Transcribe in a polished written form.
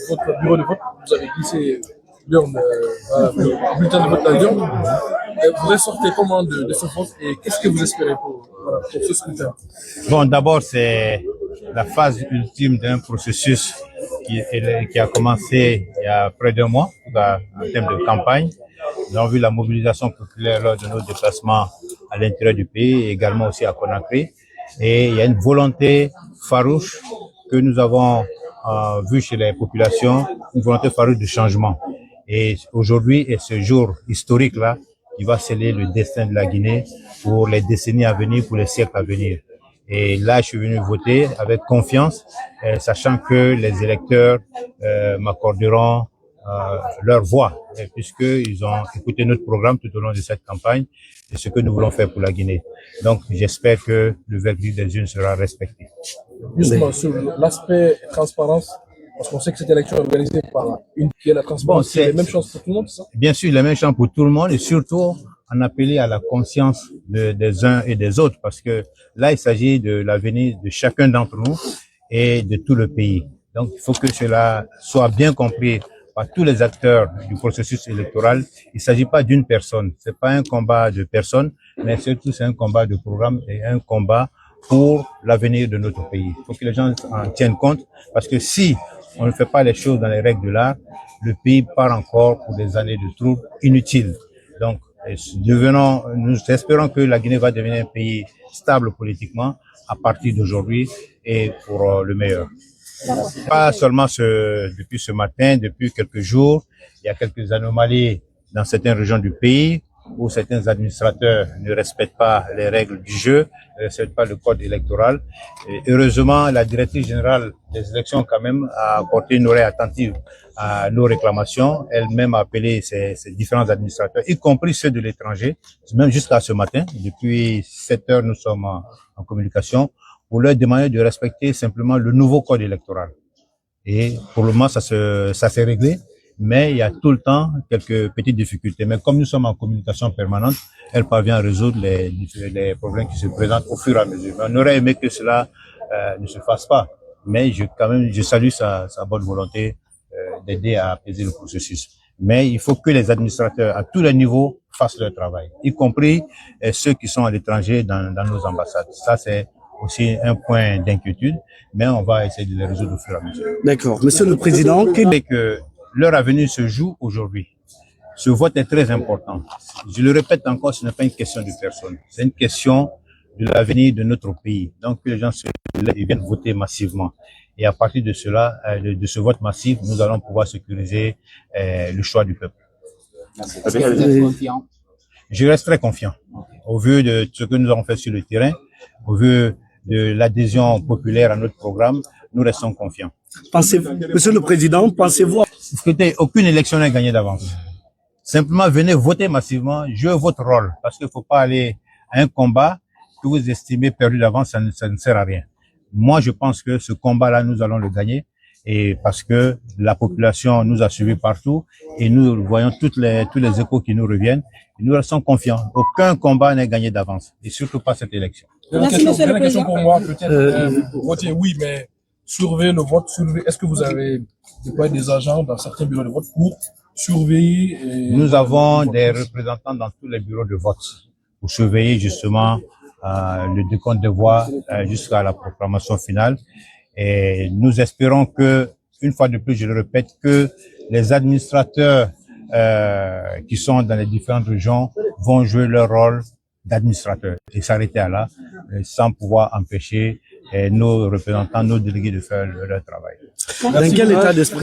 Votre bureau de vote, vous avez glissé le bulletin de vote d'avion. Vous ressortez comment de ce vote et qu'est-ce que vous espérez pour ce scrutin? Bon, d'abord, c'est la phase ultime d'un processus qui a commencé il y a près d'un mois en termes de campagne. Nous avons vu la mobilisation populaire lors de nos déplacements à l'intérieur du pays et également aussi à Conakry. Et il y a une volonté farouche que nous avons vue chez les populations, une volonté farouche de changement. Et aujourd'hui est ce jour historique-là qui va sceller le destin de la Guinée pour les décennies à venir, pour les siècles à venir. Et là, je suis venu voter avec confiance, sachant que les électeurs m'accorderont leur voix, puisqu'ils ont écouté notre programme tout au long de cette campagne et ce que nous voulons faire pour la Guinée. Donc, j'espère que le verdict des urnes sera respecté. Justement, sur l'aspect transparence, parce qu'on sait que cette élection est organisée par une qui est la transparence, c'est les mêmes chances pour tout le monde, c'est ça? Bien sûr, les mêmes chances pour tout le monde et surtout en appeler à la conscience des uns et des autres, parce que là, il s'agit de l'avenir de chacun d'entre nous et de tout le pays. Donc, il faut que cela soit bien compris par tous les acteurs du processus électoral. Il ne s'agit pas d'une personne, c'est pas un combat de personnes, mais surtout c'est un combat de programme et un combat pour l'avenir de notre pays. Il faut que les gens en tiennent compte, parce que si on ne fait pas les choses dans les règles de l'art, le pays part encore pour des années de troubles inutiles. Donc, nous espérons que la Guinée va devenir un pays stable politiquement à partir d'aujourd'hui et pour le meilleur. Pas seulement depuis ce matin, depuis quelques jours, il y a quelques anomalies dans certaines régions du pays où certains administrateurs ne respectent pas les règles du jeu, ne respectent pas le code électoral. Et heureusement, la directrice générale des élections quand même a apporté une oreille attentive à nos réclamations. Elle-même a appelé ces différents administrateurs, y compris ceux de l'étranger, même jusqu'à ce matin. Depuis 7 heures, nous sommes en communication pour leur demander de respecter simplement le nouveau code électoral. Et pour le moment, ça s'est réglé. Mais il y a tout le temps quelques petites difficultés. Mais comme nous sommes en communication permanente, elle parvient à résoudre les problèmes qui se présentent au fur et à mesure. Mais on aurait aimé que cela ne se fasse pas. Mais je salue sa bonne volonté d'aider à apaiser le processus. Mais il faut que les administrateurs à tous les niveaux fassent leur travail, y compris ceux qui sont à l'étranger dans nos ambassades. Ça, c'est aussi un point d'inquiétude, mais on va essayer de les résoudre au fur et à mesure. D'accord. Monsieur le Président, leur avenir se joue aujourd'hui. Ce vote est très important. Je le répète encore, ce n'est pas une question de personne. C'est une question de l'avenir de notre pays. Donc, que les gens viennent voter massivement. Et à partir de cela, de ce vote massif, nous allons pouvoir sécuriser le choix du peuple. Est-ce que vous êtes confiant? Je reste très confiant. Au vu de ce que nous avons fait sur le terrain, au vu de l'adhésion populaire à notre programme, nous restons confiants. Monsieur le Président, pensez-vous... Écoutez, aucune élection n'est gagnée d'avance. Simplement, venez voter massivement, jouez votre rôle, parce qu'il ne faut pas aller à un combat que vous estimez perdu d'avance, ça ne sert à rien. Moi, je pense que ce combat-là, nous allons le gagner, et parce que la population nous a suivis partout, et nous voyons tous les échos qui nous reviennent, et nous restons confiants. Aucun combat n'est gagné d'avance, et surtout pas cette élection. Une question pour moi, peut-être, voter oui, mais surveiller le vote, est-ce que vous avez des agents dans certains bureaux de vote pour surveiller? Nous avons des représentants dans tous les bureaux de vote pour surveiller justement le décompte des voix jusqu'à la proclamation finale. Et nous espérons que, une fois de plus, je le répète, que les administrateurs qui sont dans les différentes régions vont jouer leur rôle d'administrateurs et s'arrêter à là, sans pouvoir empêcher nos représentants, nos délégués de faire leur travail. Dans quel état d'esprit